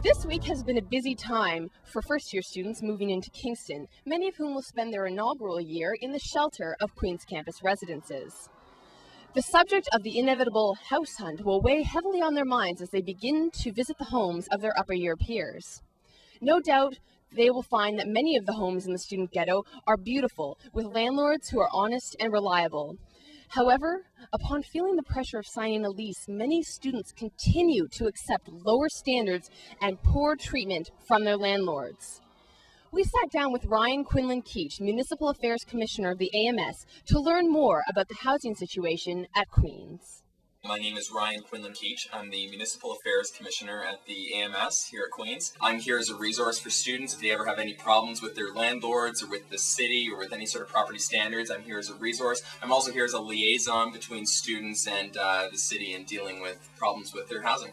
This week has been a busy time for first-year students moving into Kingston, many of whom will spend their inaugural year in the shelter of Queen's campus residences. The subject of the inevitable house hunt will weigh heavily on their minds as they begin to visit the homes of their upper-year peers. No doubt, they will find that many of the homes in the student ghetto are beautiful, with landlords who are honest and reliable. However, upon feeling the pressure of signing a lease, many students continue to accept lower standards and poor treatment from their landlords. We sat down with Ryan Quinlan-Keach, Municipal Affairs Commissioner of the AMS, to learn more about the housing situation at Queen's. My name is Ryan Quinlan-Keach. I'm the Municipal Affairs Commissioner at the AMS here at Queen's. I'm here as a resource for students. If they ever have any problems with their landlords or with the city or with any sort of property standards, I'm here as a resource. I'm also here as a liaison between students and the city in dealing with problems with their housing.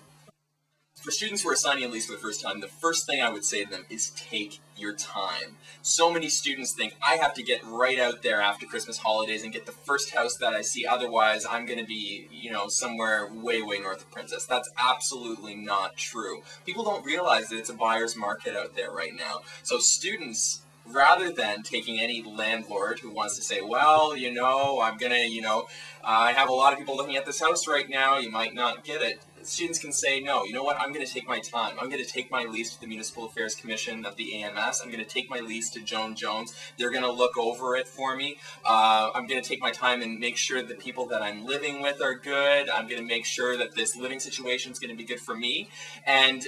For students who are signing a lease for the first time, the first thing I would say to them is take your time. So many students think, I have to get right out there after Christmas holidays and get the first house that I see, otherwise I'm going to be, somewhere way, way north of Princess. That's absolutely not true. People don't realize that it's a buyer's market out there right now. So students, rather than taking any landlord who wants to say, well, I'm going to, I have a lot of people looking at this house right now, you might not get it. Students can say, no, you know what, I'm going to take my time. I'm going to take my lease to the Municipal Affairs Commission of the AMS. I'm going to take my lease to Joan Jones. They're going to look over it for me. I'm going to take my time and make sure the people that I'm living with are good. I'm going to make sure that this living situation is going to be good for me. And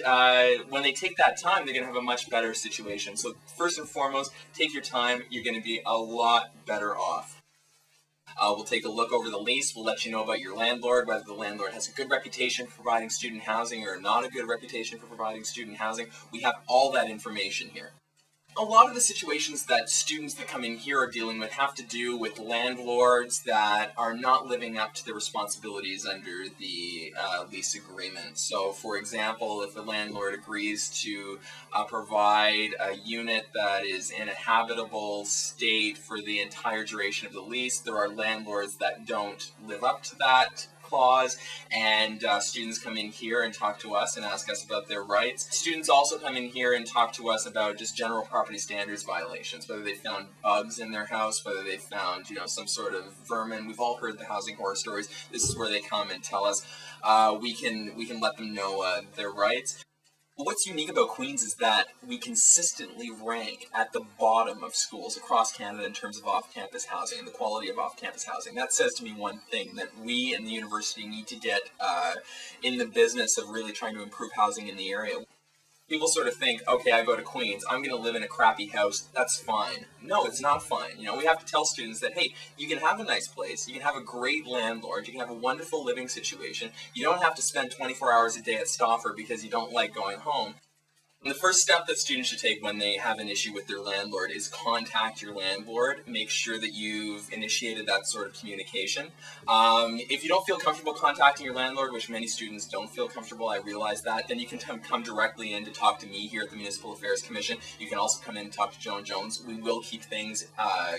when they take that time, they're going to have a much better situation. So first and foremost, take your time. You're going to be a lot better off. We'll take a look over the lease. We'll let you know about your landlord, whether the landlord has a good reputation for providing student housing or not a good reputation for providing student housing. We have all that information here. A lot of the situations that students that come in here are dealing with have to do with landlords that are not living up to their responsibilities under the lease agreement. So, for example, if a landlord agrees to provide a unit that is in a habitable state for the entire duration of the lease, there are landlords that don't live up to that clause, and students come in here and talk to us and ask us about their rights. Students also come in here and talk to us about just general property standards violations, whether they found bugs in their house, whether they found, some sort of vermin. We've all heard the housing horror stories. This is where they come and tell us. We can let them know their rights. What's unique about Queen's is that we consistently rank at the bottom of schools across Canada in terms of off-campus housing and the quality of off-campus housing. That says to me one thing, that we and the university need to get in the business of really trying to improve housing in the area. People sort of think, okay, I go to Queen's, I'm going to live in a crappy house, that's fine. No, it's not fine. We have to tell students that, hey, you can have a nice place, you can have a great landlord, you can have a wonderful living situation, you don't have to spend 24 hours a day at Stauffer because you don't like going home. And the first step that students should take when they have an issue with their landlord is contact your landlord. Make sure that you've initiated that sort of communication. If you don't feel comfortable contacting your landlord, which many students don't feel comfortable, I realize that, then you can come directly in to talk to me here at the Municipal Affairs Commission. You can also come in and talk to Joan Jones. We will keep things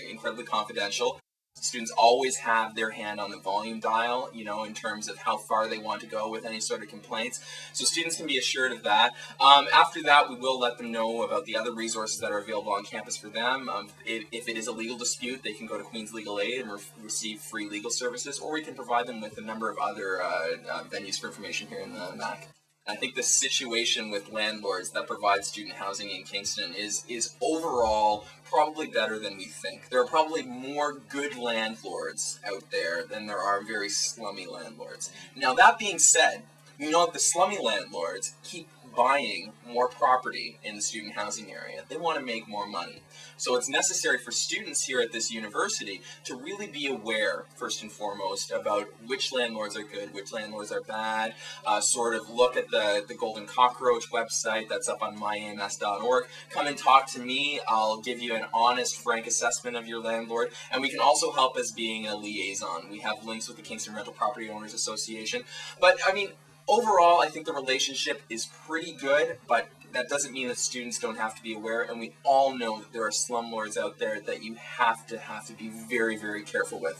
incredibly confidential. Students always have their hand on the volume dial, in terms of how far they want to go with any sort of complaints. So students can be assured of that. After that, we will let them know about the other resources that are available on campus for them. If it is a legal dispute, they can go to Queen's Legal Aid and receive free legal services, or we can provide them with a number of other venues for information here in the MAC. I think the situation with landlords that provide student housing in Kingston is overall probably better than we think. There are probably more good landlords out there than there are very slummy landlords. Now, that being said, the slummy landlords keep buying more property in the student housing area. They want to make more money. So it's necessary for students here at this university to really be aware, first and foremost, about which landlords are good, which landlords are bad, sort of look at the Golden Cockroach website that's up on myams.org. Come and talk to me. I'll give you an honest, frank assessment of your landlord, and we can also help as being a liaison. We have links with the Kingston Rental Property Owners Association. But, overall, I think the relationship is pretty good, but that doesn't mean that students don't have to be aware, and we all know that there are slumlords out there that you have to be very, very careful with.